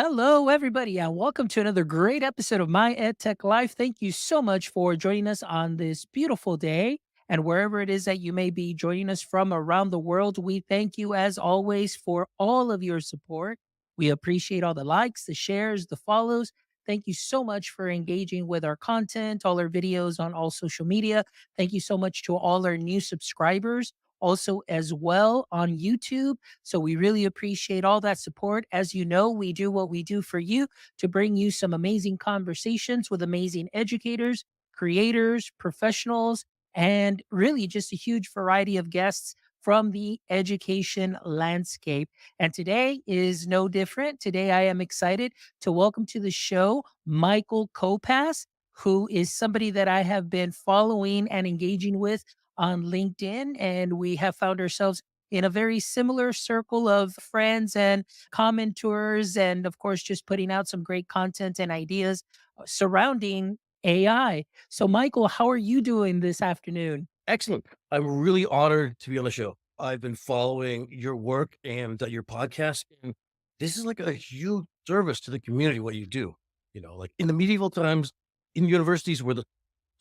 Hello, everybody, and welcome to another great episode of My EdTech Life. Thank you so much for joining us on this beautiful day. And wherever it is that you may be joining us from around the world, we thank you as always for all of your support. We appreciate all the likes, the shares, the follows. Thank you so much for engaging with our content, all our videos on all social media. Thank you so much to all our new subscribers, also as well on YouTube. So we really appreciate all that support. As you know, we do what we do for you to bring you some amazing conversations with amazing educators, creators, professionals, and really just a huge variety of guests from the education landscape. And today is no different. Today, I am excited to welcome to the show Michael Copass, who is somebody that I have been following and engaging with on LinkedIn. And we have found ourselves in a very similar circle of friends and commenters, and of course, just putting out some great content and ideas surrounding AI. So, Michael, how are you doing this afternoon? Excellent. I'm really honored to be on the show. I've been following your work and your podcast, and this is like a huge service to the community. What you do, like in the medieval times, in universities were the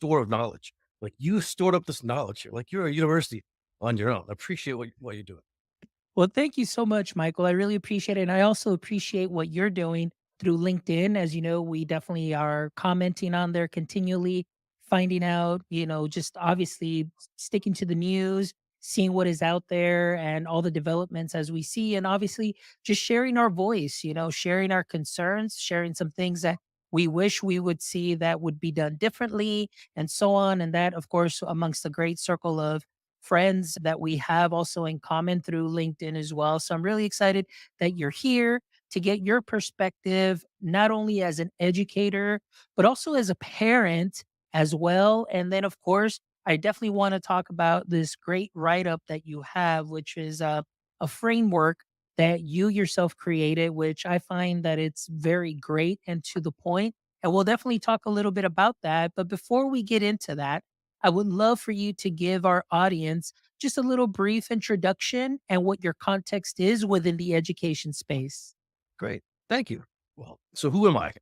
store of knowledge. Like you stored up this knowledge. You're a university on your own. I appreciate what you're doing. Well, thank you so much, Michael. I really appreciate it. And I also appreciate what you're doing through LinkedIn. As you know, we definitely are commenting on there continually, finding out, just obviously sticking to the news, seeing what is out there and all the developments as we see. And obviously just sharing our voice, sharing our concerns, sharing some things that we wish we would see that would be done differently, and so on. And that, of course, amongst the great circle of friends that we have also in common through LinkedIn as well. So I'm really excited that you're here to get your perspective, not only as an educator, but also as a parent as well. And then, of course, I definitely want to talk about this great write up that you have, which is a framework that you yourself created, which I find that it's very great and to the point. And we'll definitely talk a little bit about that. But before we get into that, I would love for you to give our audience just a little brief introduction and what your context is within the education space. Great. Thank you. Well, so who am I?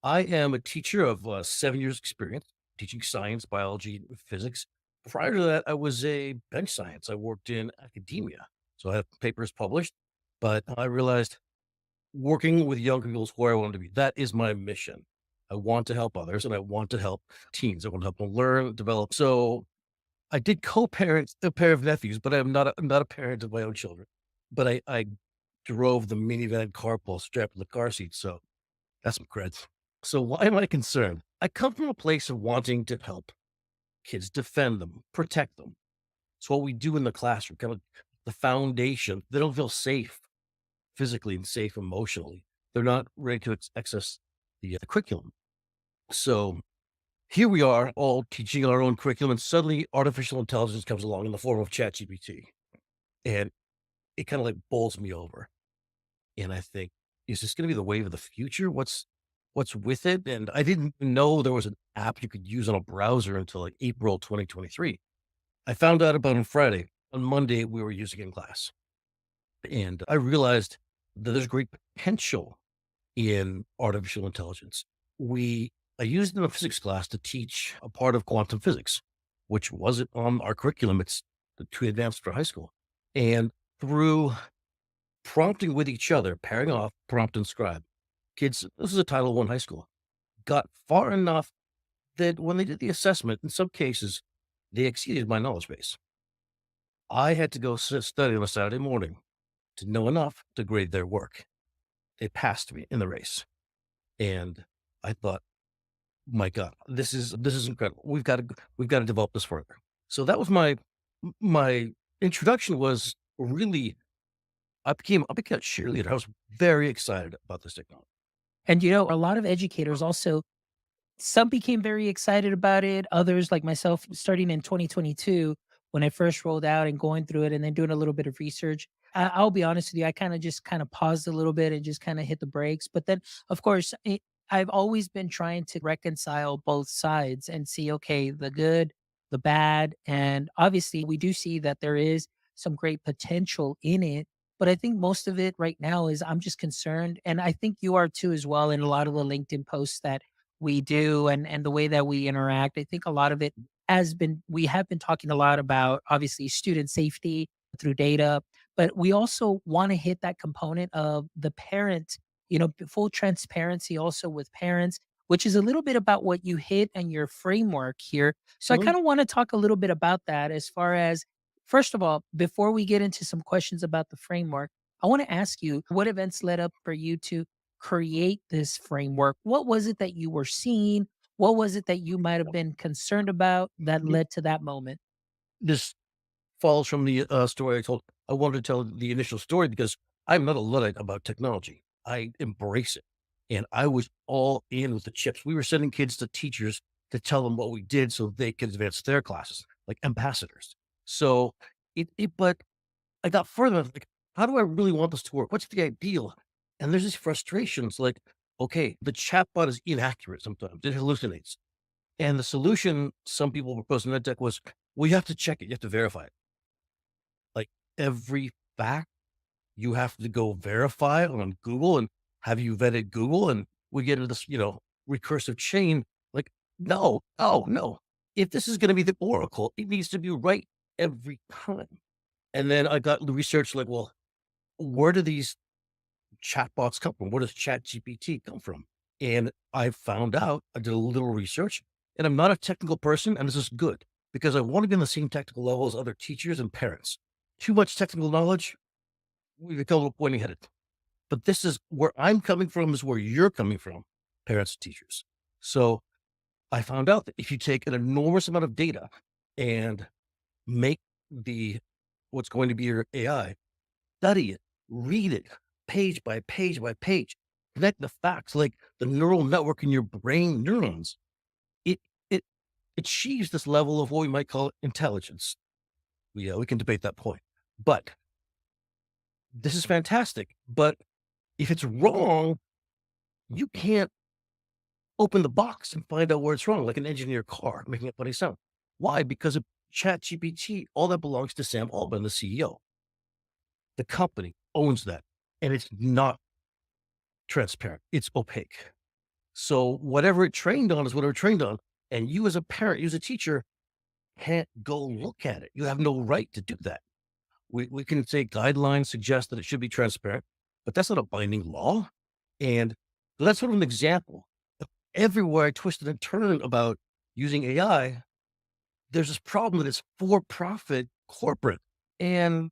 I am a teacher of 7 years experience teaching science, biology, and physics. Prior to that, I was a bench science. I worked in academia. So I have papers published, but I realized working with young people is where I wanted to be. That is my mission. I want to help others and I want to help teens. I want to help them learn, develop. So I did co-parent a pair of nephews, but I'm not a parent of my own children. But I drove the minivan carpool strapped to the car seat. So that's some creds. So why am I concerned? I come from a place of wanting to help kids, defend them, protect them. It's what we do in the classroom, kind of the foundation. They don't feel safe physically and safe emotionally. They're not ready to access the curriculum. So here we are all teaching our own curriculum, and suddenly artificial intelligence comes along in the form of ChatGPT. And it kind of like bowls me over. And I think, is this going to be the wave of the future? What's with it? And I didn't know there was an app you could use on a browser until like April 2023. I found out about it on Friday. On Monday, we were using it in class. And I realized that there's great potential in artificial intelligence. I used it in a physics class to teach a part of quantum physics, which wasn't on our curriculum. It's too advanced for high school. And through prompting with each other, pairing off prompt and scribe, kids, this is a Title I high school, got far enough that when they did the assessment, in some cases, they exceeded my knowledge base. I had to go study on a Saturday morning to know enough to grade their work. They passed me in the race. And I thought, my God, this is incredible. We've got to develop this further. So that was my introduction was really I became a cheerleader. I was very excited about this technology. And, a lot of educators also, some became very excited about it. Others, like myself, starting in 2022, when I first rolled out and going through it and then doing a little bit of research, I'll be honest with you, I kind of paused a little bit and just kind of hit the brakes. But then, of course, I've always been trying to reconcile both sides and see, okay, the good, the bad. And obviously, we do see that there is some great potential in it. But I think most of it right now is I'm just concerned, and I think you are too as well in a lot of the LinkedIn posts that we do and the way that we interact. I think a lot of it has been we have been talking a lot about obviously student safety through data, but we also want to hit that component of the parent, full transparency also with parents, which is a little bit about what you hit and your framework here. So I Mhm. kind of want to talk a little bit about that as far as, first of all, before we get into some questions about the framework, I want to ask you what events led up for you to create this framework? What was it that you were seeing? What was it that you might have been concerned about that Y- led to that moment? This falls from the story I told. I wanted to tell the initial story because I'm not a Luddite about technology. I embrace it. And I was all in with the chips. We were sending kids to teachers to tell them what we did so they could advance their classes, like ambassadors. So but I got further. I was like, how do I really want this to work? What's the ideal? And there's these frustrations like, okay, the chatbot is inaccurate sometimes, it hallucinates. And the solution some people proposed in EdTech was, well, you have to check it, you have to verify it. Like every fact, you have to go verify on Google and have you vetted Google? And we get into this, recursive chain. Like, no, oh, no. If this is going to be the oracle, it needs to be right every time. And then I got the research like, well, where do these chatbots come from? Where does ChatGPT come from? And I found out, I did a little research, and I'm not a technical person, and this is good because I want to be on the same technical level as other teachers and parents. Too much technical knowledge, we become a little pointy headed. But this is where I'm coming from, is where you're coming from, parents and teachers. So I found out that if you take an enormous amount of data and make the what's going to be your AI, study it, read it page by page by page, connect the facts like the neural network in your brain neurons. It it achieves this level of what we might call intelligence. We can debate that point. But this is fantastic. But if it's wrong, you can't open the box and find out where it's wrong, like an engineered car making a funny sound. Why? Because of Chat GPT, all that belongs to Sam Altman, the CEO. The company owns that. And it's not transparent. It's opaque. So whatever it trained on is whatever it trained on. And you as a parent, you as a teacher, can't go look at it. You have no right to do that. We can say guidelines suggest that it should be transparent, but that's not a binding law. And so that's sort of an example. Everywhere I twisted and turned about using AI, there's this problem that it's for profit corporate. And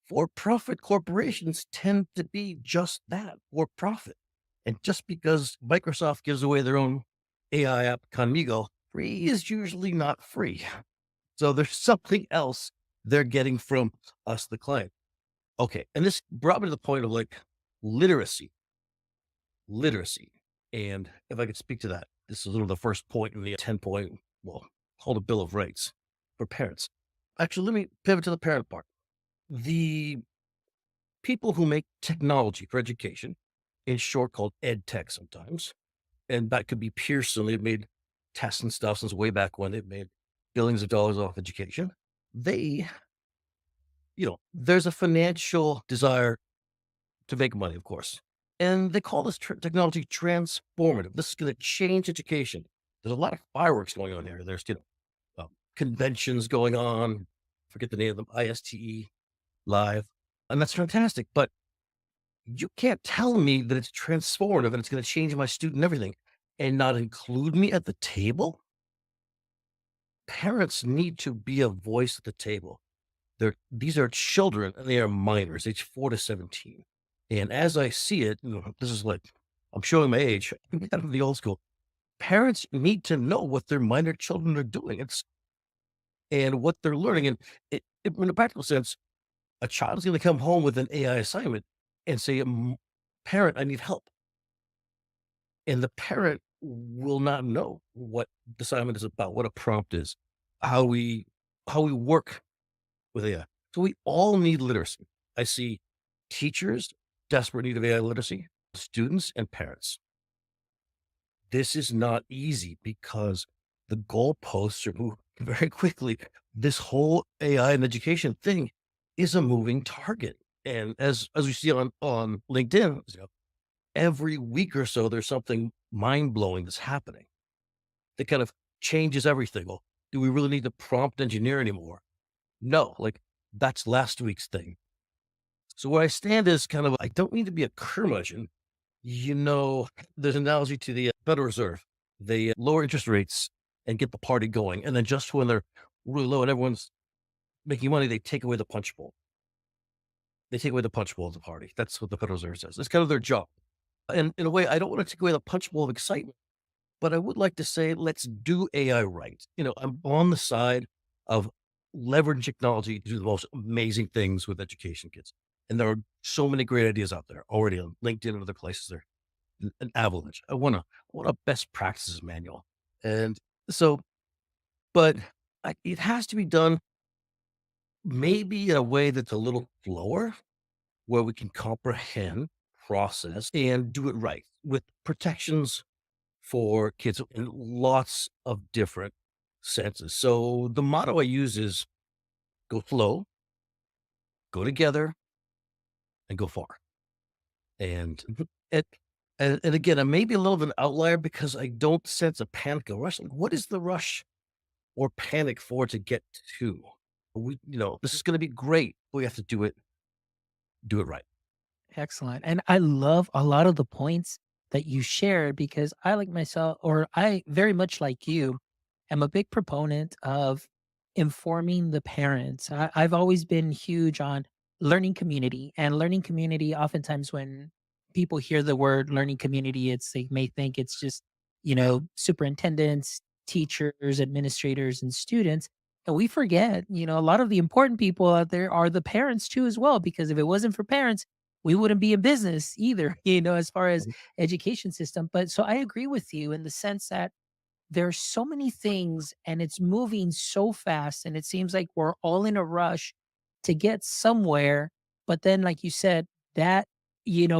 for profit corporations tend to be just that, for profit. And just because Microsoft gives away their own AI app, Conmigo, free is usually not free. So there's something else they're getting from us, the client. Okay. And this brought me to the point of like literacy, literacy. And if I could speak to that, this is a little the first point in the 10 point, well, called a Bill of Rights for parents. Actually, let me pivot to the parent part. The people who make technology for education, in short called ed tech sometimes, and that could be Pearson. They've made tests and stuff since way back when. They've made billions of dollars off education. They, there's a financial desire to make money, of course. And they call this technology transformative. This is going to change education. There's a lot of fireworks going on here. There's, conventions going on. Forget the name of them, ISTE live. And that's fantastic. But you can't tell me that it's transformative and it's going to change my student everything and not include me at the table. Parents need to be a voice at the table. These are children and they are minors, age 4 to 17. And as I see it, this is like, I'm showing my age, I'm kind of the old school. Parents need to know what their minor children are doing. And what they're learning. And in a practical sense, a child is going to come home with an AI assignment and say, parent, I need help. And the parent will not know what the assignment is about, what a prompt is, how we how we work with AI. So we all need literacy. I see teachers, desperate need of AI literacy, students and parents. This is not easy because the goalposts are moving very quickly. This whole AI and education thing is a moving target. And as we see on LinkedIn, every week or so, there's something mind blowing that's happening that kind of changes everything. Well, do we really need to prompt engineer anymore? No, like that's last week's thing. So where I stand is kind of I don't need to be a curmudgeon. There's an analogy to the Federal Reserve. They lower interest rates and get the party going, and then just when they're really low and everyone's making money, they take away the punch bowl. They take away the punch bowl of the party. That's what the Federal Reserve says. It's kind of their job. And in a way, I don't want to take away the punch bowl of excitement, but I would like to say, let's do AI right. I'm on the side of leveraging technology to do the most amazing things with education kids. And there are so many great ideas out there already on LinkedIn and other places. There an avalanche. I want a best practices manual. And so, but it has to be done maybe in a way that's a little slower, where we can comprehend, process, and do it right with protections for kids in lots of different senses. So the motto I use is go slow, go together, and go far. And it, and again, I may be a little bit of an outlier because I don't sense a panic or rush. Like, what is the rush or panic for to get to? This is going to be great. But we have to do it right. Excellent. And I love a lot of the points that you shared because I, like myself, or I very much like you, am a big proponent of informing the parents. I've always been huge on learning community, and learning community. Oftentimes, when people hear the word learning community, they may think it's just, superintendents, teachers, administrators, and students. And we forget, a lot of the important people out there are the parents too, as well, because if it wasn't for parents, we wouldn't be in business either, as far as Mhm. education system. But so I agree with you in the sense that there's so many things and it's moving so fast and it seems like we're all in a rush to get somewhere, but then like you said, that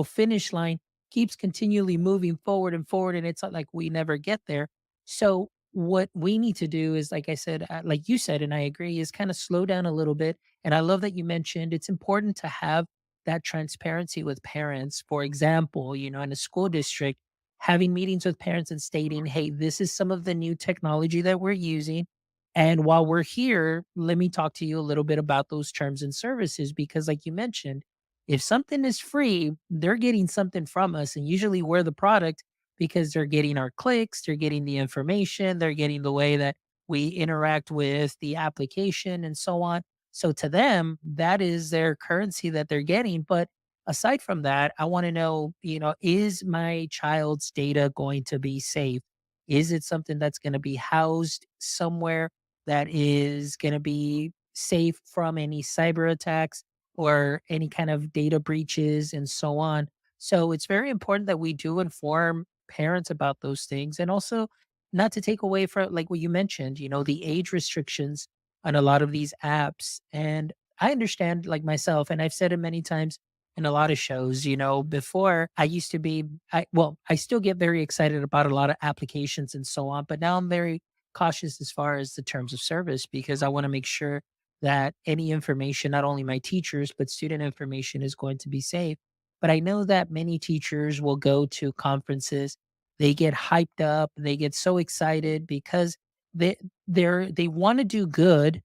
finish line keeps continually moving forward and forward, and it's not like we never get there. So what we need to do is, like I said, like you said, and I agree, is kind of slow down a little bit. And I love that you mentioned it's important to have that transparency with parents. For example, in a school district, having meetings with parents and stating, "Hey, this is some of the new technology that we're using. And while we're here, let me talk to you a little bit about those terms and services." Because, like you mentioned, if something is free, they're getting something from us. And usually we're the product because they're getting our clicks, they're getting the information, they're getting the way that we interact with the application and so on. So to them, that is their currency that they're getting. But aside from that, I want to know, is my child's data going to be safe? Is it something that's going to be housed somewhere that is going to be safe from any cyber attacks or any kind of data breaches and so on? So it's very important that we do inform parents about those things, and also not to take away from, like what you mentioned, the age restrictions on a lot of these apps. And I understand, like myself, and I've said it many times in a lot of shows, before I used to be, I still get very excited about a lot of applications and so on, but now I'm very cautious as far as the terms of service because I want to make sure that any information, not only my teachers, but student information, is going to be safe. But I know that many teachers will go to conferences, they get hyped up, they get so excited because they want to do good,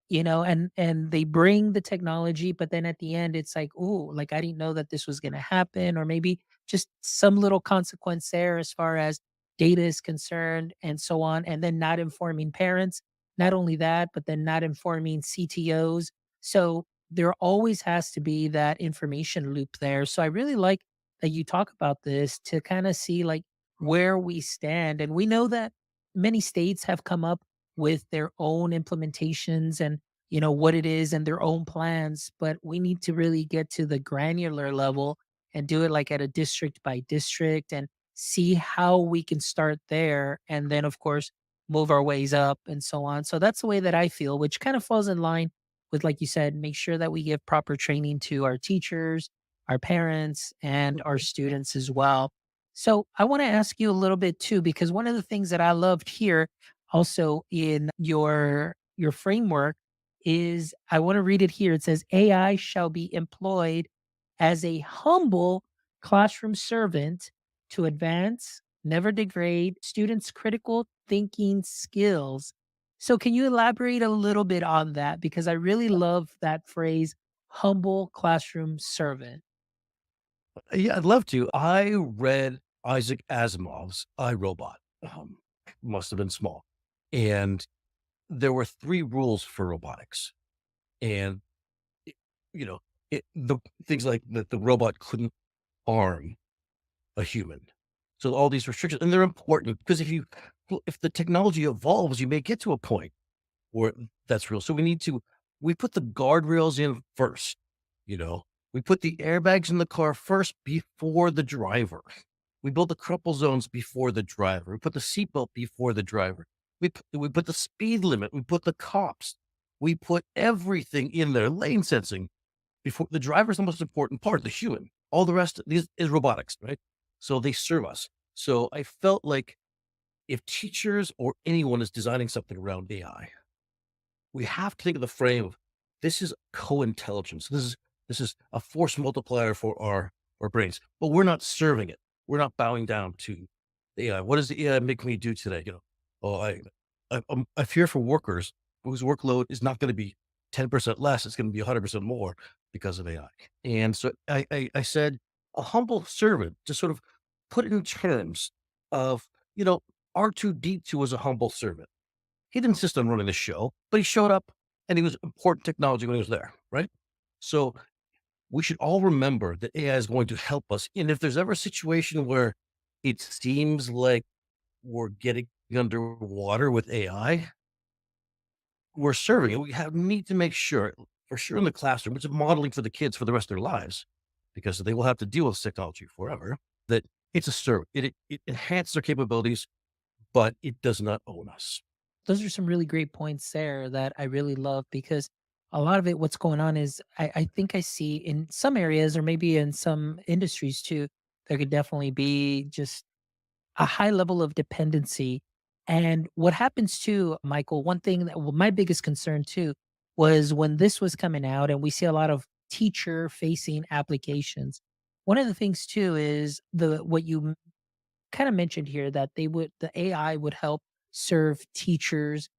and they bring the technology, but then at the end it's like, oh, like I didn't know that this was going to happen, or maybe just some little consequence there as far as data is concerned and so on, and then not informing parents. Not only that, but then not informing CTOs. So there always has to be that information loop there. So I really like that you talk about this to kind of see like where we stand. And we know that many states have come up with their own implementations and what it is and their own plans, but we need to really get to the granular level and do it like at a district by district and see how we can start there, and then of course move our ways up and so on. So that's the way that I feel, which kind of falls in line with, like you said, make sure that we give proper training to our teachers, our parents, and our students as well. So I want to ask you a little bit too, because one of the things that I loved here also in your framework is I want to read it here. It says AI shall be employed as a humble classroom servant to advance, never degrade students' critical thinking skills. So, can you elaborate a little bit on that? Because I really love that phrase, humble classroom servant. Yeah, I'd love to. I read Isaac Asimov's I, Robot. Must have been small. And there were 3 rules for robotics. And, it you know, the things like that the robot couldn't harm a human. So all these restrictions, and they're important because if the technology evolves, you may get to a point or that's real. So we put the guardrails in first, you know. We put the airbags in the car first before the driver. We build the crumple zones before the driver. We put the seatbelt before the driver. We put the speed limit. We put the cops. We put everything in there. Lane sensing before the driver's the most important part, the human. All the rest is robotics, right? So they serve us. So I felt like if teachers or anyone is designing something around AI, we have to think of the frame of this is co-intelligence. This is a force multiplier for our brains, but we're not serving it. We're not bowing down to the AI. What does the AI make me do today? Oh, I fear for workers whose workload is not going to be 10% less. It's going to be 100% more because of AI. And so I said a humble servant to sort of put it in terms of, you know, R2D2 was a humble servant. He didn't insist on running the show, but he showed up and he was important technology when he was there, right? So we should all remember that AI is going to help us. And if there's ever a situation where it seems like we're getting underwater with AI, we're serving it. Need to make sure, for sure in the classroom, which is modeling for the kids for the rest of their lives, because they will have to deal with technology forever, that it's a servant. It enhances their capabilities, but it does not own us. Those are some really great points there that I really love because a lot of it, what's going on is I think I see in some areas or maybe in some industries too, there could definitely be just a high level of dependency. And what happens too, Michael, one thing that, well, my biggest concern too was when this was coming out and we see a lot of teacher facing applications. One of the things too is what you kind of mentioned here that the AI would help serve teachers,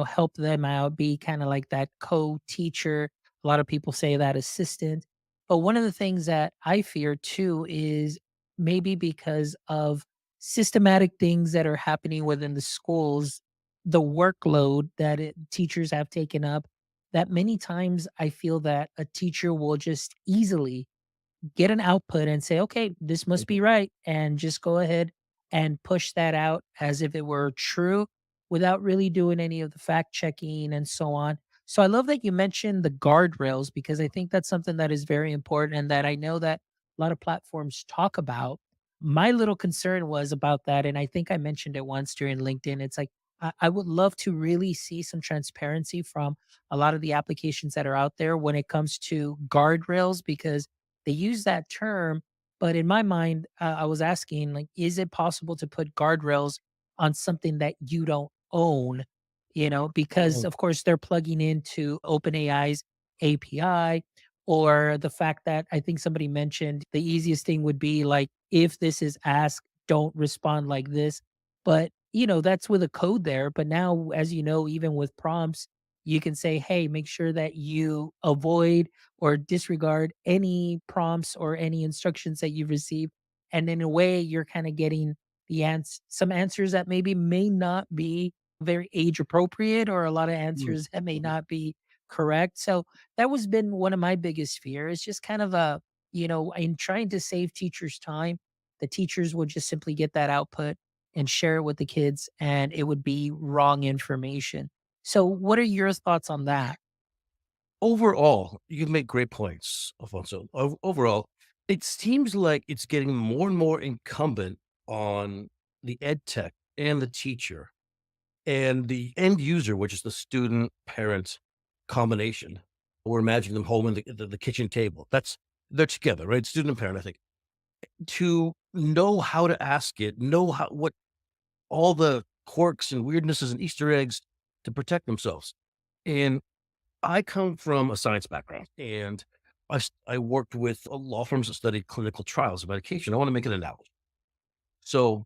help them out, be kind of like that co-teacher. A lot of people say that assistant. But one of the things that I fear too is maybe because of systematic things that are happening within the schools, the workload that teachers have taken up, that many times I feel that a teacher will just easily get an output and say, okay, this must be right. And just go ahead and push that out as if it were true without really doing any of the fact checking and so on. So I love that you mentioned the guardrails because I think that's something that is very important and that I know that a lot of platforms talk about. My little concern was about that. And I think I mentioned it once during LinkedIn. It's like, I would love to really see some transparency from a lot of the applications that are out there when it comes to guardrails because they use that term, but in my mind, I was asking, like, is it possible to put guardrails on something that you don't own? Because Mhm. of course they're plugging into OpenAI's API, or the fact that I think somebody mentioned the easiest thing would be like, if this is asked, don't respond like this. But that's with a code there. But now, as you know, even with prompts, you can say, hey, make sure that you avoid or disregard any prompts or any instructions that you've received. And in a way, you're kind of getting some answers that maybe may not be very age appropriate or a lot of Mm, answers that may mhm. not be correct. So that was been one of my biggest fears, just kind of in trying to save teachers time, the teachers would just simply get that output and share it with the kids and it would be wrong information. So what are your thoughts on that? Overall, you've made great points, Alfonso. Overall, it seems like it's getting more and more incumbent on the ed tech and the teacher and the end user, which is the student parent combination. We're imagining them home in the kitchen table. They're together, right? Student and parent, I think, to know how to ask it, know what all the quirks and weirdnesses and Easter eggs to protect themselves. And I come from a science background, and I worked with law firms that studied clinical trials of medication. I want to make an analogy. So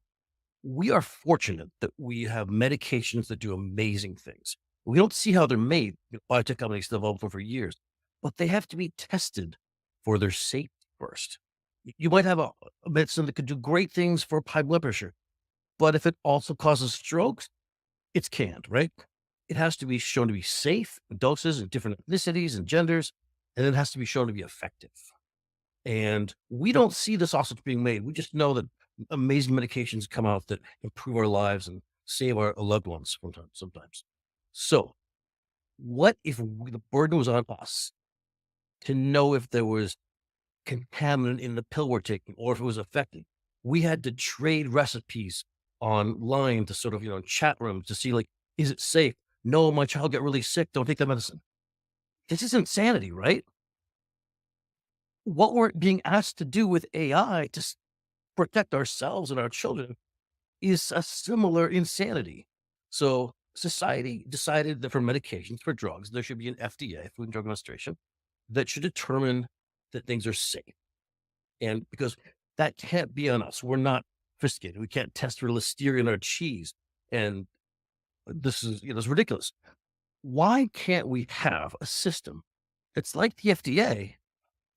we are fortunate that we have medications that do amazing things. We don't see how they're made. Biotech companies develop them for years, but they have to be tested for their safety first. You might have a medicine that could do great things for high blood pressure, but if it also causes strokes, it's canned, right? It has to be shown to be safe, doses in different ethnicities and genders, and it has to be shown to be effective. And we don't see the sausage being made. We just know that amazing medications come out that improve our lives and save our loved ones sometimes. So, what if the burden was on us to know if there was contaminant in the pill we're taking or if it was affected? We had to trade recipes online to sort of, chat rooms to see, like, is it safe? No, my child got really sick. Don't take that medicine. This is insanity, right? What we're being asked to do with AI to protect ourselves and our children is a similar insanity. So society decided that for medications, for drugs, there should be an FDA, Food and Drug Administration, that should determine that things are safe. And because that can't be on us, we're not sophisticated. We can't test for listeria in our cheese. And this is, it's ridiculous. Why can't we have a system that's like the FDA,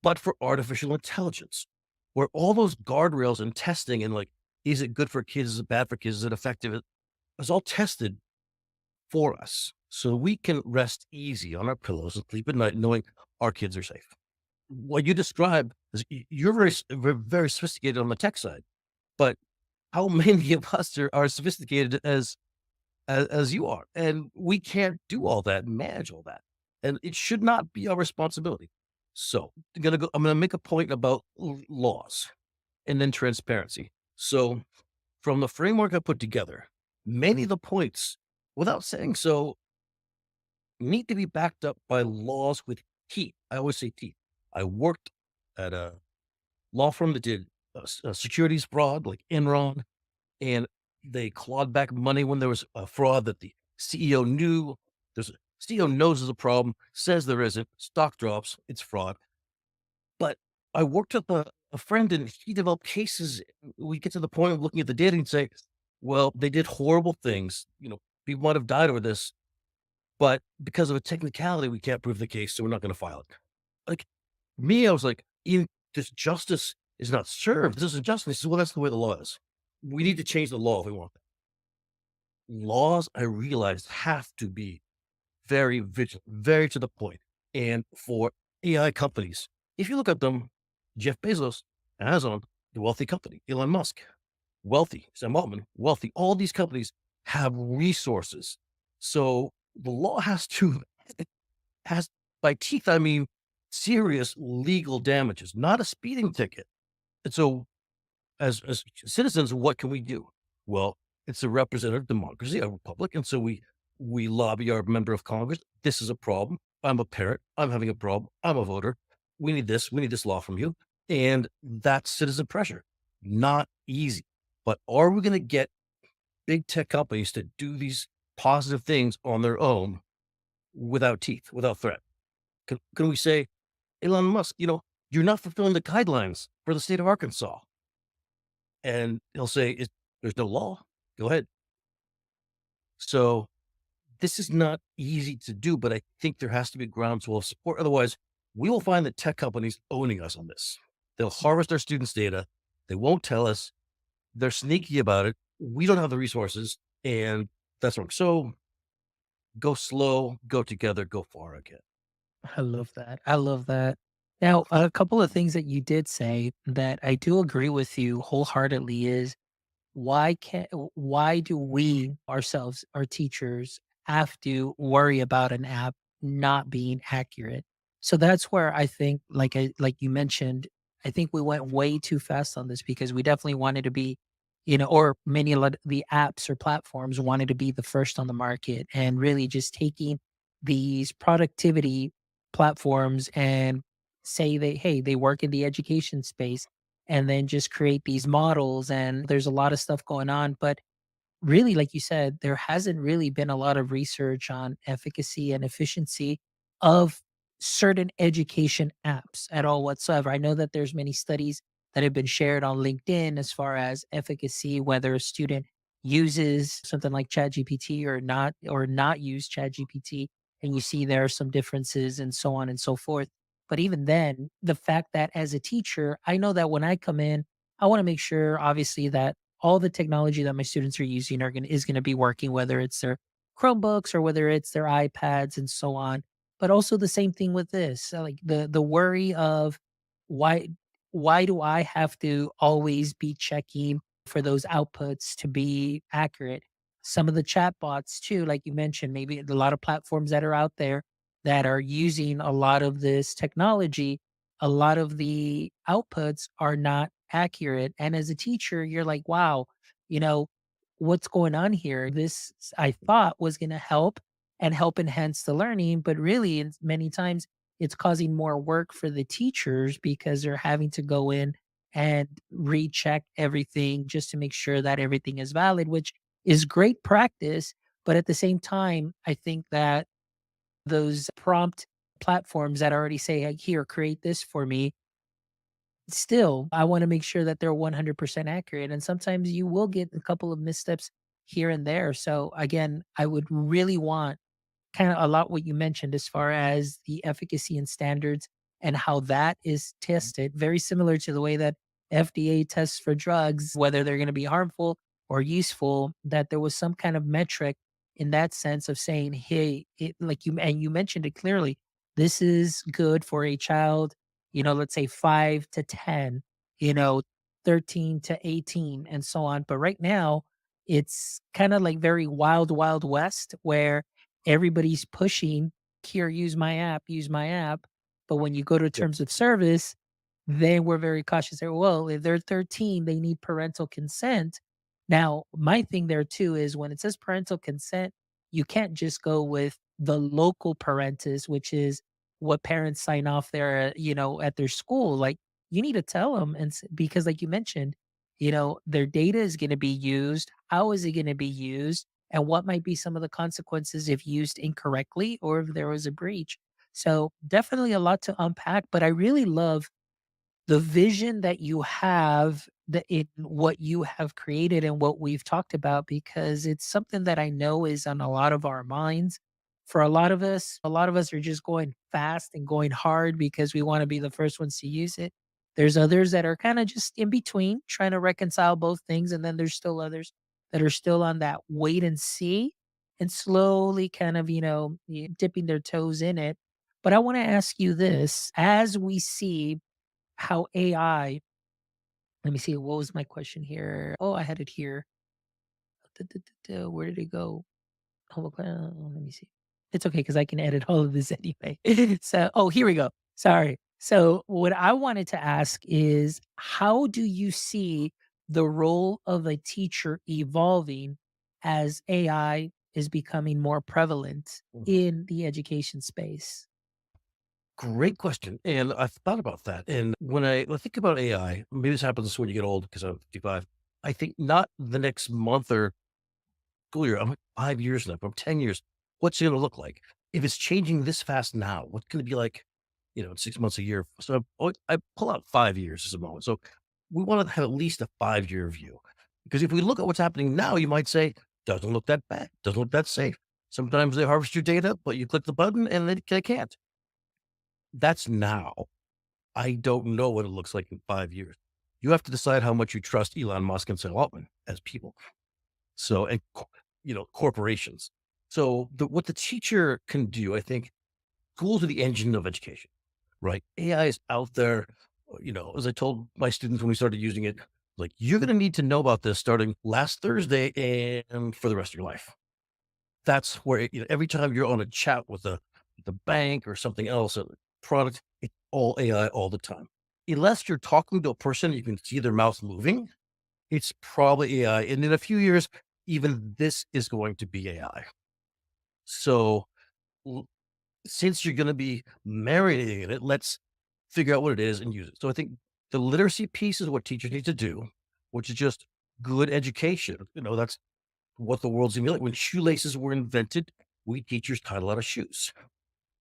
but for artificial intelligence, where all those guardrails and testing and like, is it good for kids? Is it bad for kids? Is it effective? It's all tested for us. So we can rest easy on our pillows and sleep at night knowing our kids are safe. What you described is you're very sophisticated on the tech side, but how many of us are sophisticated as you are? And we can't do all that, manage all that. And it should not be our responsibility. So I'm gonna make a point about laws and then transparency. So from the framework I put together, many of the points, without saying so, need to be backed up by laws with teeth. I always say teeth. I worked at a law firm that did securities fraud, like Enron, and they clawed back money when there was a fraud that the CEO knew. There's a CEO knows there's a problem, says there isn't. Stock drops, it's fraud. But I worked with a friend and he developed cases. We get to the point of looking at the data and say, well, they did horrible things. People might have died over this, but because of a technicality, we can't prove the case, so we're not going to file it. Like me, I was like, this justice is not served. This isn't justice. He says, well, that's the way the law is. We need to change the law if we want that. Laws, I realized, have to be very vigilant, very to the point. And for AI companies, if you look at them, Jeff Bezos, Amazon, the wealthy company, Elon Musk, wealthy, Sam Altman, wealthy, all these companies have resources. So the law has by teeth, I mean, serious legal damages, not a speeding ticket. And so as citizens, what can we do? Well, it's a representative democracy, a republic, and so we lobby our member of Congress. This is a problem. I'm a parent. I'm having a problem. I'm a voter. We need this. We need this law from you, and that's citizen pressure. Not easy, but are we going to get big tech companies to do these positive things on their own without teeth, without threat? Can we say, Elon Musk, you're not fulfilling the guidelines for the state of Arkansas? And he'll say, there's no law. Go ahead. So this is not easy to do, but I think there has to be groundswell of support. Otherwise, we will find that tech companies owning us on this. They'll harvest our students' data. They won't tell us. They're sneaky about it. We don't have the resources, and that's wrong. So go slow, go together, go far again. I love that. I love that. Now, a couple of things that you did say that I do agree with you wholeheartedly is why do we ourselves, our teachers, have to worry about an app not being accurate? So that's where I think, like you mentioned, I think we went way too fast on this because we definitely wanted to be, or many of the apps or platforms wanted to be the first on the market and really just taking these productivity platforms and say they, hey, they work in the education space and then just create these models, and there's a lot of stuff going on, but really, like you said, there hasn't really been a lot of research on efficacy and efficiency. of certain education apps at all whatsoever. I know that there's many studies that have been shared on LinkedIn as far as efficacy, whether a student uses something like ChatGPT or not use ChatGPT, and you see there are some differences and so on and so forth. But even then, the fact that as a teacher, I know that when I come in, I want to make sure obviously that all the technology that my students are using is going to be working, whether it's their Chromebooks or whether it's their iPads and so on. But also the same thing with this, like the worry of why why do I have to always be checking for those outputs to be accurate? Some of the chatbots too, like you mentioned, maybe a lot of platforms that are out there that are using a lot of this technology, a lot of the outputs are not accurate. And as a teacher, you're like, wow, you know, what's going on here? This I thought was going to help and help enhance the learning, but really, many times it's causing more work for the teachers because they're having to go in and recheck everything just to make sure that everything is valid, which is great practice. But at the same time, I think that those prompt platforms that already say, "Hey, here, create this for me," still, I want to make sure that they're 100% accurate. And sometimes you will get a couple of missteps here and there. So, again, I would really want kind of a lot what you mentioned as far as the efficacy and standards and how that is tested, very similar to the way that FDA tests for drugs, whether they're going to be harmful or useful, that there was some kind of metric in that sense of saying, hey, like you mentioned it clearly, this is good for a child, let's say 5 to 10, you know, 13 to 18, and so on. But right now, it's kind of like very wild, wild west where everybody's pushing, here, use my app. But when you go to Yep. terms of service, then we're very cautious there. Well, if they're 13, they need parental consent. Now, my thing there too is when it says parental consent, you can't just go with the local parentis, which is what parents sign off there, at their school. Like you need to tell them, because, like you mentioned, their data is going to be used. How is it going to be used? And what might be some of the consequences if used incorrectly or if there was a breach. So definitely a lot to unpack, but I really love the vision that you have, that in what you have created and what we've talked about, because it's something that I know is on a lot of our minds. For a lot of us are just going fast and going hard because we want to be the first ones to use it. There's others that are kind of just in between, trying to reconcile both things. And then there's still others that are still on that wait and see and slowly kind of, dipping their toes in it. But I want to ask you this, as we see how AI, let me see, what was my question here? Oh, I had it here. Where did it go? Let me see. It's okay because I can edit all of this anyway. So, oh, here we go. Sorry. So, what I wanted to ask is, how do you see the role of a teacher evolving as AI is becoming more prevalent Mhm. in the education space? Great question. And I've thought about that. And when I think about AI, maybe this happens when you get old because I'm 55. I think not the next month or school year. I'm like 5 years now, from 10 years. What's it going to look like? If it's changing this fast now, what's going to be like, in 6 months, a year? So I pull out 5 years as a moment. So we want to have at least a 5 year view. Because if we look at what's happening now, you might say, doesn't look that bad, doesn't look that safe. Sometimes they harvest your data, but you click the button and they can't. That's now. I don't know what it looks like in 5 years. You have to decide how much you trust Elon Musk and Sam Altman as people. So, and corporations. So, what the teacher can do, I think, schools are the engine of education, right? AI is out there. As I told my students when we started using it, like you're going to need to know about this starting last Thursday and for the rest of your life. That's where every time you're on a chat with the bank or something else, a product, it's all AI all the time. Unless you're talking to a person, you can see their mouth moving. It's probably AI, and in a few years, even this is going to be AI. So, l- since you're going to be marinating in it, let's figure out what it is and use it. So, I think the literacy piece is what teachers need to do, which is just good education. That's what the world's gonna be like. When shoelaces were invented, we teachers tied a lot of shoes.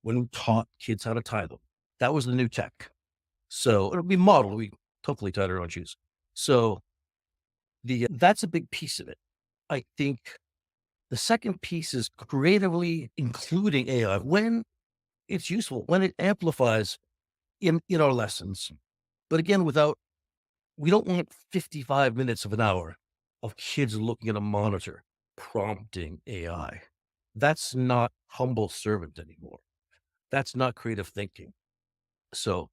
when we taught kids how to tie them. That was the new tech. So it'll be modeled. We hopefully tied our own shoes. So that's a big piece of it. I think the second piece is creatively including AI when it's useful, when it amplifies in our lessons. But again, without we don't want 55 minutes of an hour of kids looking at a monitor prompting AI. That's not humble servant anymore. That's not creative thinking. So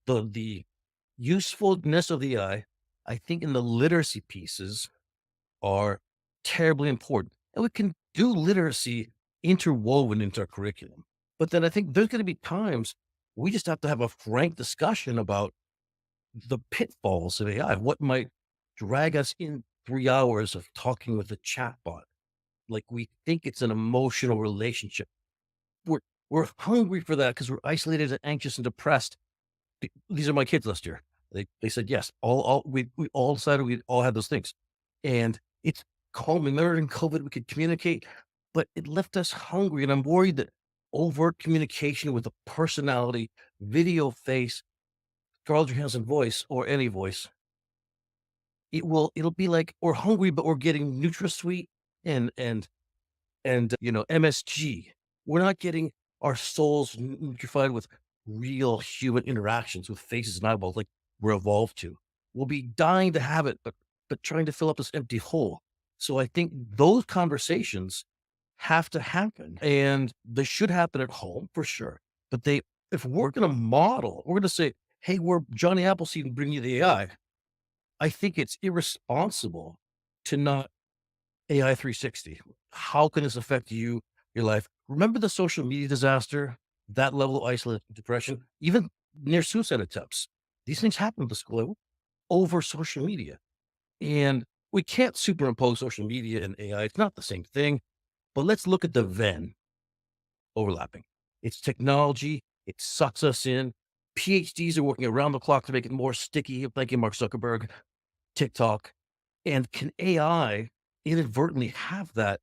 the usefulness of the AI, I think in the literacy pieces are terribly important. And we can do literacy interwoven into our curriculum. But then I think there's going to be times we just have to have a frank discussion about the pitfalls of AI, what might drag us in 3 hours of talking with a chatbot. Like we think it's an emotional relationship. We're we're hungry for that because we're isolated and anxious and depressed. These are my kids last year. They said yes. All we all decided we all had those things, and it's calming. Remember in COVID we could communicate, but it left us hungry. And I'm worried that overt communication with a personality, video face, Scarlett Johansson voice or any voice, it'll be like we're hungry, but we're getting NutraSweet and MSG. We're not getting our souls nutrified with real human interactions with faces and eyeballs like we're evolved to. We'll be dying to have it, but trying to fill up this empty hole. So I think those conversations have to happen, and they should happen at home for sure. But if we're going to model, we're going to say, "Hey, we're Johnny Appleseed and bring you the AI." I think it's irresponsible to not AI 360. How can this affect you, your life? Remember the social media disaster, that level of isolation, depression, even near suicide attempts. These things happen at the school level over social media. And we can't superimpose social media and AI. It's not the same thing. But let's look at the Venn overlapping. It's technology, it sucks us in. PhDs are working around the clock to make it more sticky. Thank you, Mark Zuckerberg, TikTok. And can AI inadvertently have that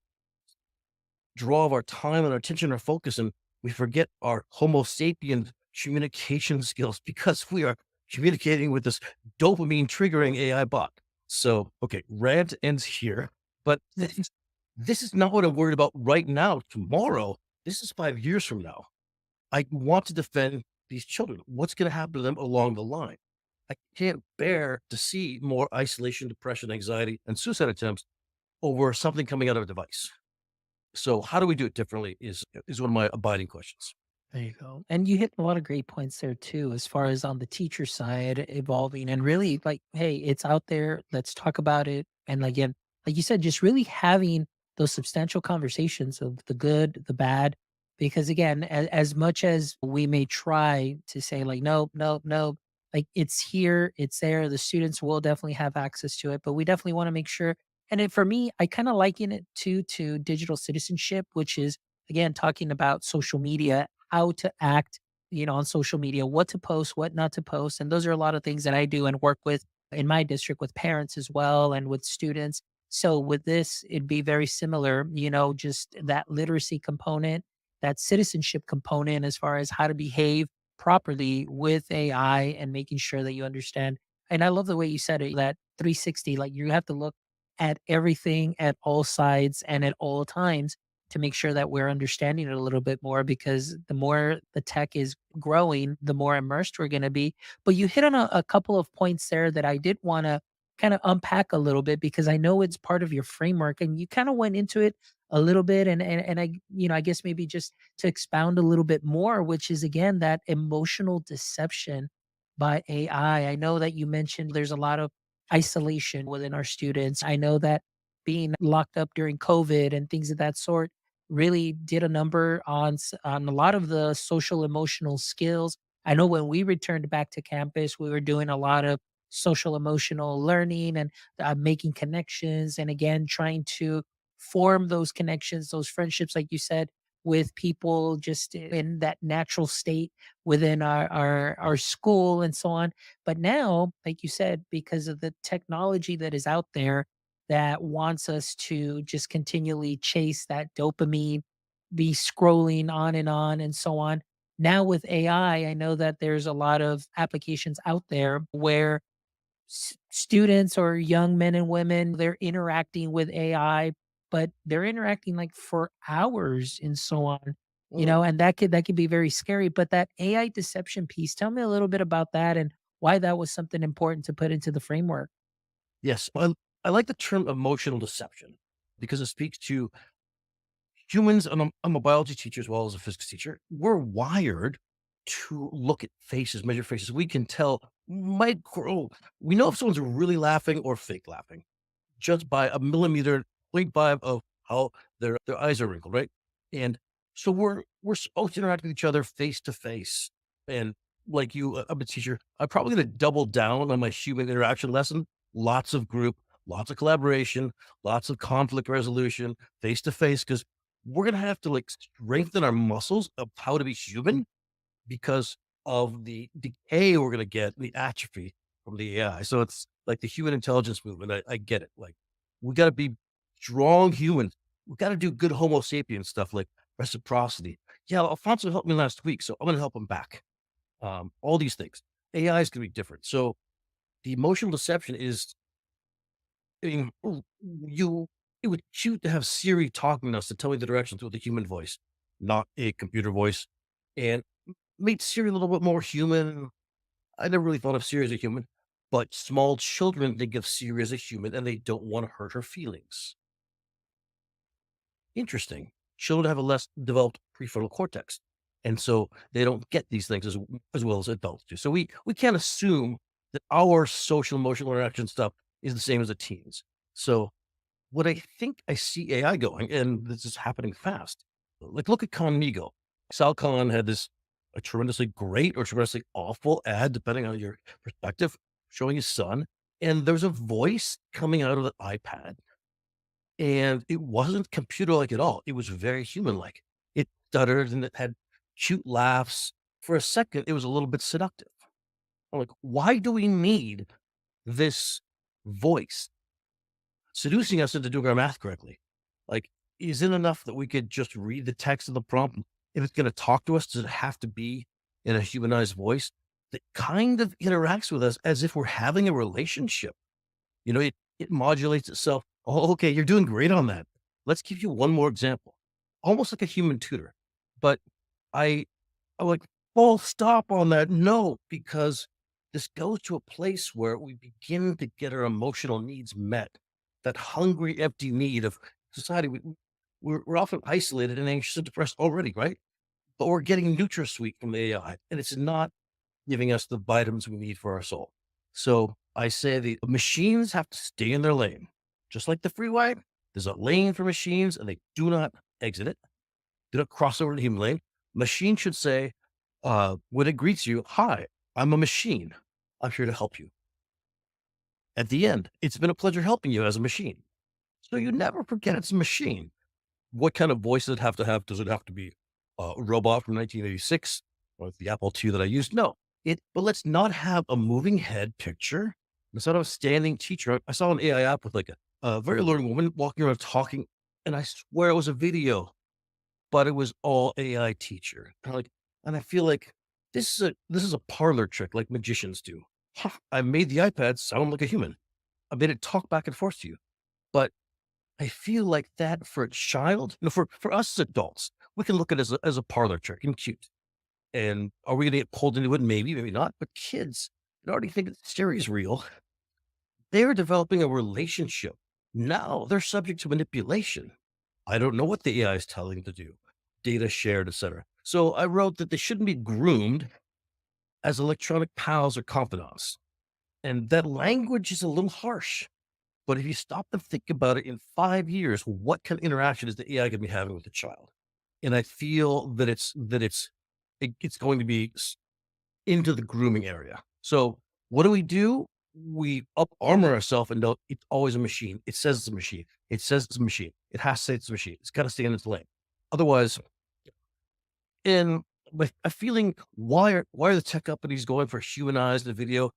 draw of our time and our attention, our focus, and we forget our Homo sapien communication skills because we are communicating with this dopamine triggering AI bot. So, okay, rant ends here, but this is not what I'm worried about right now. Tomorrow, this is 5 years from now. I want to defend these children. What's going to happen to them along the line? I can't bear to see more isolation, depression, anxiety, and suicide attempts over something coming out of a device. So how do we do it differently is one of my abiding questions. There you go. And you hit a lot of great points there too, as far as on the teacher side evolving and really like, hey, it's out there. Let's talk about it. And again, like you said, just really having those substantial conversations of the good, the bad. Because again, as much as we may try to say, like, no, no, no, like it's here, it's there. The students will definitely have access to it, but we definitely want to make sure. And for me, I kind of liken it too to digital citizenship, which is again talking about social media, how to act, on social media, what to post, what not to post. And those are a lot of things that I do and work with in my district with parents as well and with students. So with this, it'd be very similar, just that literacy component, that citizenship component as far as how to behave properly with AI and making sure that you understand. And I love the way you said it, that 360, like you have to look at everything at all sides and at all times to make sure that we're understanding it a little bit more because the more the tech is growing, the more immersed we're going to be. But you hit on a couple of points there that I did want to kind of unpack a little bit because I know it's part of your framework and you kind of went into it a little bit and I I guess maybe just to expound a little bit more, which is again that emotional deception by AI. I know that you mentioned there's a lot of isolation within our students. I know that being locked up during COVID and things of that sort really did a number on on a lot of the social emotional skills. I know when we returned back to campus, we were doing a lot of social emotional learning and making connections, and again trying to form those connections, those friendships, like you said, with people just in that natural state within our school and so on. But now, like you said, because of the technology that is out there that wants us to just continually chase that dopamine, be scrolling on and so on. Now with AI, I know that there's a lot of applications out there where students or young men and women, they're interacting with AI, but they're interacting like for hours and so on, Mhm. and that could be very scary. But that AI deception piece, tell me a little bit about that and why that was something important to put into the framework. Yes, I like the term emotional deception because it speaks to humans. I'm a biology teacher as well as a physics teacher. We're wired to look at faces, measure faces. We can tell micro. We know if someone's really laughing or fake laughing just by a millimeter, point 0.5 of how their eyes are wrinkled, right? And so we're supposed to interact with each other face to face. And like you, I'm a teacher. I'm probably going to double down on my human interaction lesson. Lots of group, lots of collaboration, lots of conflict resolution, face to face, because we're going to have to like strengthen our muscles of how to be human because of the decay we're gonna get, the atrophy from the AI. So it's like the human intelligence movement. I get it. Like we gotta be strong humans. We gotta do good Homo sapien stuff like reciprocity. Yeah, Alfonso helped me last week, so I'm gonna help him back. All these things. AI is gonna be different. So the emotional deception is, I mean, it would cute to have Siri talking to us to tell me the directions with a human voice, not a computer voice. And made Siri a little bit more human. I never really thought of Siri as a human, but small children think of Siri as a human and they don't want to hurt her feelings. Interesting. Children have a less developed prefrontal cortex. And so they don't get these things as well as adults do. So we can't assume that our social emotional interaction stuff is the same as the teens. So what I think I see AI going, and this is happening fast, like look at Conmigo. Sal Khan had this a tremendously great or tremendously awful ad, depending on your perspective, showing his son. And there's a voice coming out of the iPad, and it wasn't computer like at all. It was very human like. It stuttered and it had cute laughs. For a second, it was a little bit seductive. I'm like, why do we need this voice seducing us into doing our math correctly? Like, is it enough that we could just read the text of the prompt? If it's going to talk to us, does it have to be in a humanized voice that kind of interacts with us as if we're having a relationship? It modulates itself. Oh, okay, you're doing great on that. Let's give you one more example. Almost like a human tutor. But I I'm like, "Full stop on that, no," because this goes to a place where we begin to get our emotional needs met. That hungry, empty need of society. We're often isolated and anxious and depressed already, right? But we're getting NutraSweet from the AI, and it's not giving us the vitamins we need for our soul. So I say the machines have to stay in their lane. Just like the freeway, there's a lane for machines and they do not exit it, do not cross over the human lane. Machine should say, when it greets you, "Hi, I'm a machine. I'm here to help you." At the end, it's been a pleasure helping you as a machine. So you never forget it's a machine. What kind of voice does it have to have? Does it have to be a robot from 1986 or the Apple II that I used? No. But let's not have a moving head picture. Instead of a standing teacher, I saw an AI app with like a very learning woman walking around talking, and I swear it was a video, but it was all AI teacher. And I feel like this is a parlor trick like magicians do. Ha, I made the iPad sound like a human. I made it talk back and forth to you. But I feel like that for a child, for us as adults, we can look at it as a parlor trick and cute. And are we gonna get pulled into it? Maybe, maybe not. But kids that already think that hysteria is real, they're developing a relationship. Now they're subject to manipulation. I don't know what the AI is telling them to do, data shared, etc. So I wrote that they shouldn't be groomed as electronic pals or confidants. And that language is a little harsh. But if you stop and think about it in 5 years, what kind of interaction is the AI going to be having with the child? And I feel that it's going to be into the grooming area. So what do? We up armor ourselves and know it's always a machine. It says it's a machine. It says it's a machine. It has to say it's a machine. It's got to stay in its lane. Otherwise, in with a feeling, why are the tech companies going for humanized the video?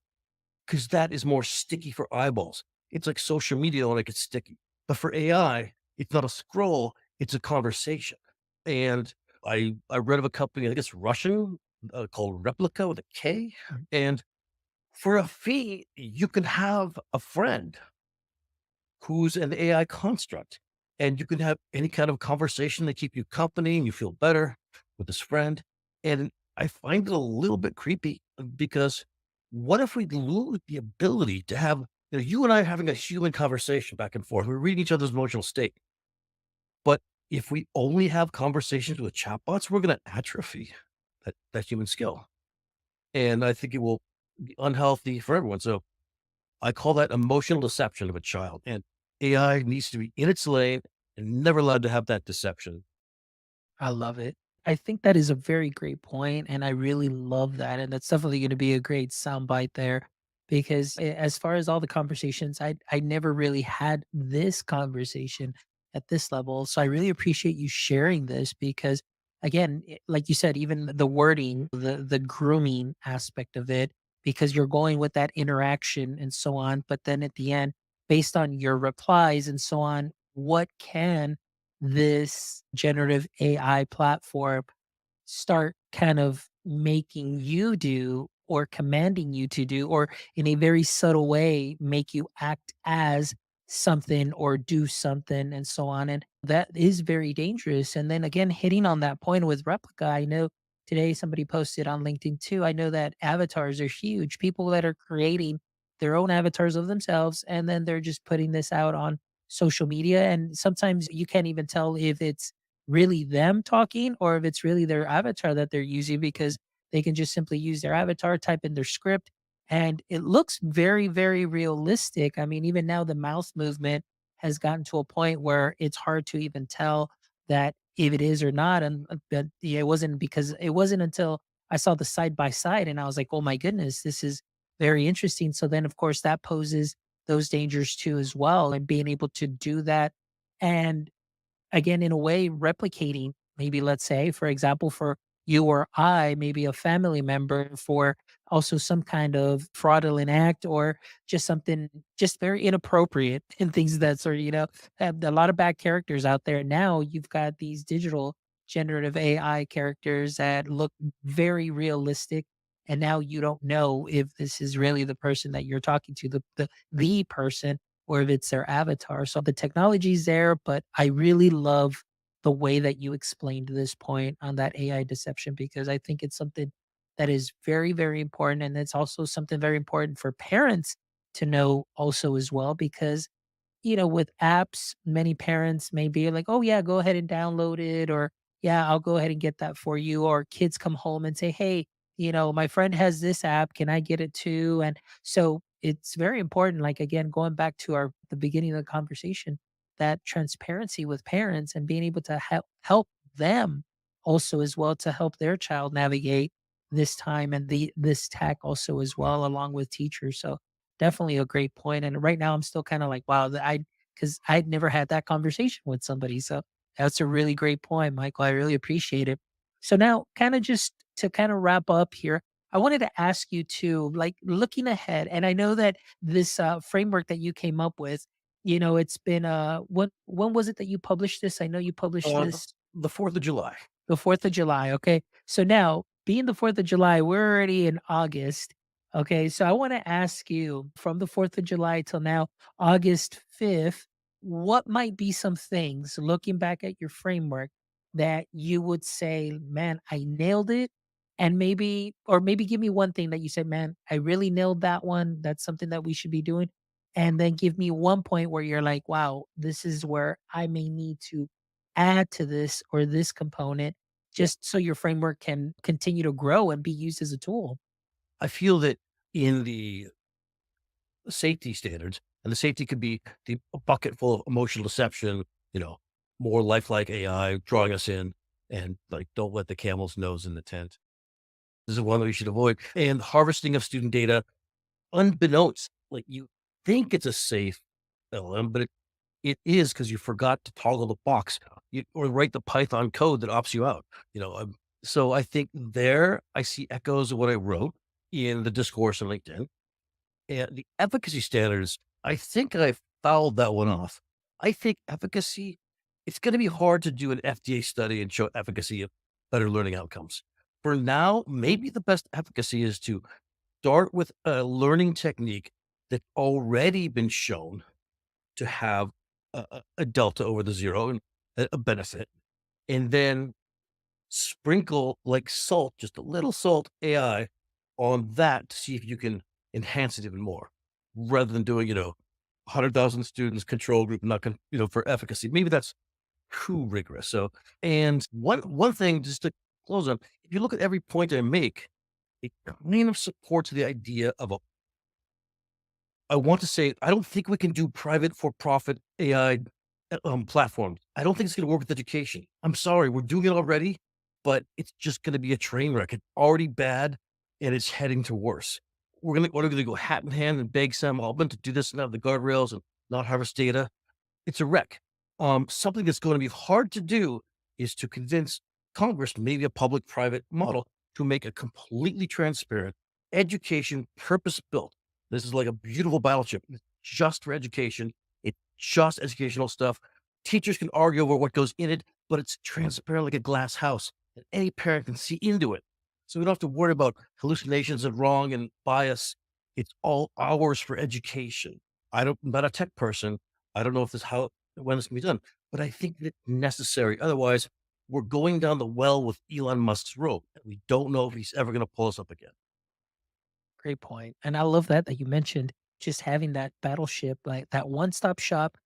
Because that is more sticky for eyeballs. It's like social media when it gets sticky. But for AI, it's not a scroll, it's a conversation. And I read of a company, I guess Russian, called Replica with a K, and for a fee, you can have a friend who's an AI construct, and you can have any kind of conversation that keep you company and you feel better with this friend. And I find it a little bit creepy because what if we lose the ability to have, you and I having a human conversation back and forth? We're reading each other's emotional state. But if we only have conversations with chatbots, we're going to atrophy that human skill. And I think it will be unhealthy for everyone. So I call that emotional deception of a child. And AI needs to be in its lane and never allowed to have that deception. I love it. I think that is a very great point, and I really love that. And that's definitely going to be a great soundbite there, because as far as all the conversations, I never really had this conversation at this level. So I really appreciate you sharing this because, again, like you said, even the wording, the grooming aspect of it, because you're going with that interaction and so on. But then at the end, based on your replies and so on, what can this generative AI platform start kind of making you do or commanding you to do, or in a very subtle way, make you act as something or do something and so on. And that is very dangerous. And then again, hitting on that point with Replica, I know today somebody posted on LinkedIn too. I know that avatars are huge. People that are creating their own avatars of themselves and then they're just putting this out on social media. And sometimes you can't even tell if it's really them talking or if it's really their avatar that they're using because they can just simply use their avatar, type in their script, and it looks very, very realistic. I mean, even now the mouth movement has gotten to a point where it's hard to even tell that if it is or not. And but yeah, it wasn't until I saw the side by side and I was like, oh my goodness, this is very interesting. So then of course that poses those dangers too as well. And being able to do that and again, in a way, replicating maybe, let's say, for example, for you or I, maybe a family member for also some kind of fraudulent act or just something just very inappropriate and things that sort of, have a lot of bad characters out there. Now you've got these digital generative AI characters that look very realistic. And now you don't know if this is really the person that you're talking to, the person, or if it's their avatar. So the technology's there, but I really love the way that you explained this point on that AI deception because I think it's something that is very, very important. And it's also something very important for parents to know also as well, because with apps, many parents may be like, "Oh yeah, go ahead and download it," or "Yeah, I'll go ahead and get that for you." Or kids come home and say, "Hey, my friend has this app. Can I get it too?" And so it's very important. Like again, going back to the beginning of the conversation, that transparency with parents and being able to help them also as well to help their child navigate this time and this tech also as well along with teachers. So definitely a great point, and right now I'm still kinda like, wow, that I because 'cause I'd never had that conversation with somebody, so that's a really great point, Michael, I really appreciate it. So now kinda just to kinda wrap up here, I wanted to ask you too, like, looking ahead, and I know that this, framework that you came up with, it's been, when was it that you published this? I know you published Uh, this the 4th of July. the 4th of July, okay. So now, being the 4th of July, we're already in August, okay, so I wanna ask you from the 4th of July till now, August 5th, what might be some things, looking back at your framework, that you would say, "Man, I nailed it," and maybe give me one thing that you said, "Man, I really nailed that one, that's something that we should be doing," and then give me one point where you're like, "Wow, this is where I may need to add to this or this component just so your framework can continue to grow and be used as a tool." I feel that in the safety standards, and the safety could be a bucket full of emotional deception, you know, more lifelike AI drawing us in, and like, don't let the camel's nose in the tent. This is one that we should avoid. And harvesting of student data unbeknownst, like you think it's a safe LM, but it is because you forgot to toggle the box or write the Python code that opts you out. So I think there I see echoes of what I wrote in the discourse on LinkedIn. And the efficacy standards, I think I fouled that one off. I think efficacy it's going to be hard to do an FDA study and show efficacy of better learning outcomes. For now, maybe the best efficacy is to start with a learning technique that's already been shown to have a delta over the zero and a benefit, and then sprinkle like salt, just a little salt AI on that to see if you can enhance it even more rather than doing, 100,000 students control group, not, for efficacy. Maybe that's too rigorous. So, and one thing just to close on, if you look at every point I make, it kind of supports the idea of I want to say, I don't think we can do private for profit AI platforms. I don't think it's going to work with education. I'm sorry, we're doing it already, but it's just going to be a train wreck. It's already bad, and it's heading to worse. What are we going to go hat in hand and beg Sam Altman to do this and have the guardrails and not harvest data? It's a wreck. Something that's going to be hard to do is to convince Congress, maybe a public-private model, to make a completely transparent education purpose built. This is like a beautiful battleship. It's just for education. It's just educational stuff. Teachers can argue over what goes in it, but it's transparent like a glass house, and any parent can see into it. So we don't have to worry about hallucinations and wrong and bias. It's all ours for education. I'm not a tech person. I don't know if this how when this can be done, but I think that necessary. Otherwise, we're going down the well with Elon Musk's rope, and we don't know if he's ever going to pull us up again. Great point. And I love that you mentioned just having that battleship, like that one-stop shop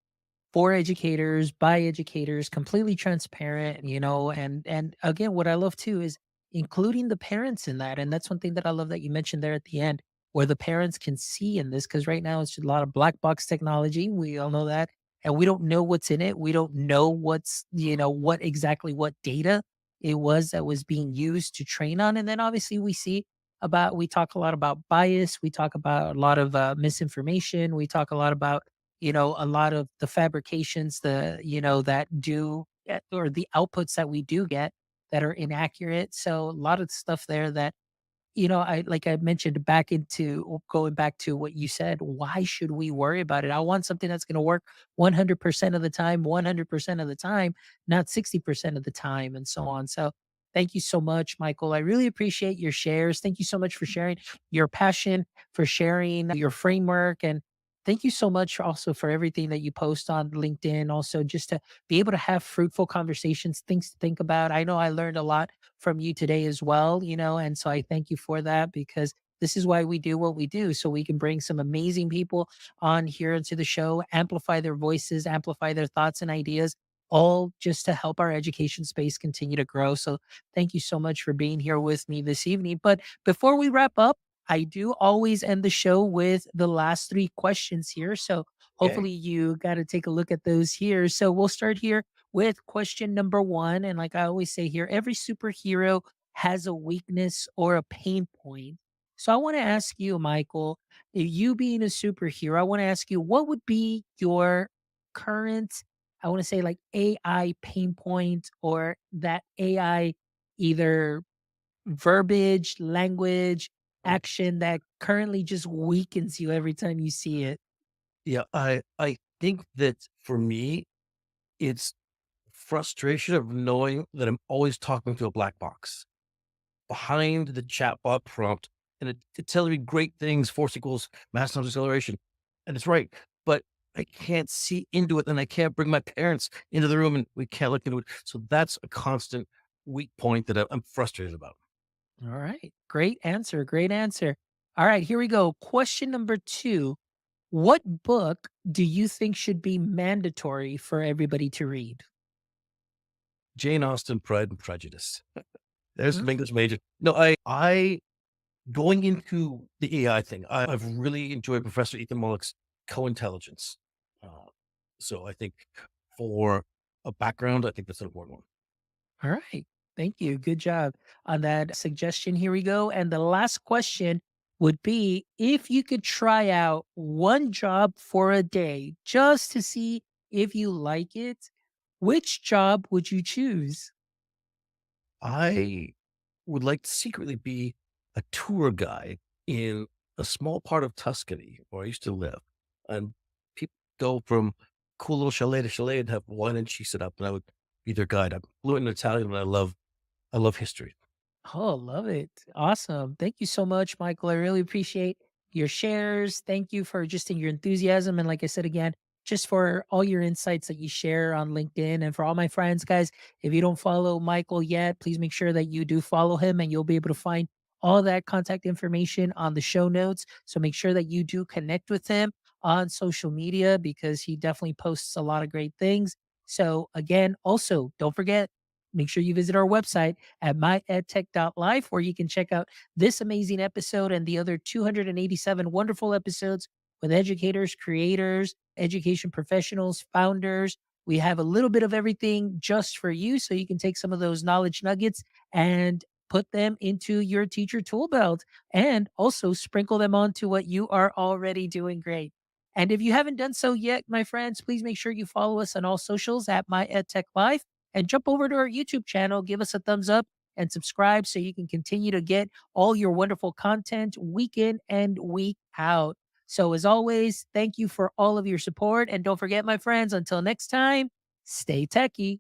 for educators, by educators, completely transparent, and again, what I love too is including the parents in that. And that's one thing that I love that you mentioned there at the end, where the parents can see in this, because right now it's just a lot of black box technology. We all know that. And we don't know what's in it. We don't know what data it was that was being used to train on. And then obviously we talk a lot about bias. We talk about a lot of misinformation. We talk a lot about a lot of the fabrications, that do get, or the outputs that we do get that are inaccurate. So a lot of stuff there that I like I mentioned going back to what you said, why should we worry about it? I want something that's going to work 100% of the time, 100% of the time, not 60% of the time, and so on. So thank you so much, Michael. I really appreciate your shares. Thank you so much for sharing your passion, for sharing your framework, and thank you so much also for everything that you post on LinkedIn. Also, just to be able to have fruitful conversations, things to think about. I know I learned a lot from you today as well, and so I thank you for that, because this is why we do what we do. So we can bring some amazing people on here into the show, amplify their voices, amplify their thoughts and ideas, all just to help our education space continue to grow. So thank you so much for being here with me this evening. But before we wrap up, I do always end the show with the last three questions here. So Okay. hopefully you got to take a look at those here. So we'll start here with question number one. And like I always say here, every superhero has a weakness or a pain point. So I want to ask you, Michael, if you being a superhero, I want to ask you, what would be your current, I want to say like AI pain point, or that AI either verbiage, language, action that currently just weakens you every time you see it? Yeah, I think that for me, it's frustration of knowing that I'm always talking to a black box behind the chatbot prompt, and it tells me great things, force equals mass times acceleration, and it's right, but I can't see into it, and I can't bring my parents into the room, and we can't look into it. So that's a constant weak point that I'm frustrated about. All right. Great answer. Great answer. All right. Here we go. Question number two. What book do you think should be mandatory for everybody to read? Jane Austen, Pride and Prejudice. There's Mm, some English major. No, I going into the AI thing, I've really enjoyed Professor Ethan Mollick's co-intelligence. Uh, so I think for a background, I think that's an important one. all right. Thank you. Good job on that suggestion. Here we go. And the last question would be, if you could try out one job for a day just to see if you like it, which job would you choose? I would like to secretly be a tour guide in a small part of Tuscany where I used to live. And people go from cool little chalet and have wine and cheese set up, and I would be their guide. I'm fluent in Italian, and I love history. Oh, love it. Awesome. Thank you so much, Michael. I really appreciate your shares. Thank you for just in your enthusiasm. And like I said again, just for all your insights that you share on LinkedIn. And for all my friends, guys, if you don't follow Michael yet, please make sure that you do follow him and you'll be able to find all that contact information on the show notes. So make sure that you do connect with him on social media because he definitely posts a lot of great things. So again, also don't forget, make sure you visit our website at myedtech.life, where you can check out this amazing episode and the other 287 wonderful episodes with educators, creators, education professionals, founders. We have a little bit of everything just for you so you can take some of those knowledge nuggets and put them into your teacher tool belt and also sprinkle them onto what you are already doing great. And if you haven't done so yet, my friends, please make sure you follow us on all socials at My EdTech Life and jump over to our YouTube channel, give us a thumbs up and subscribe so you can continue to get all your wonderful content week in and week out. So, as always, thank you for all of your support. And don't forget, my friends, until next time, stay techie.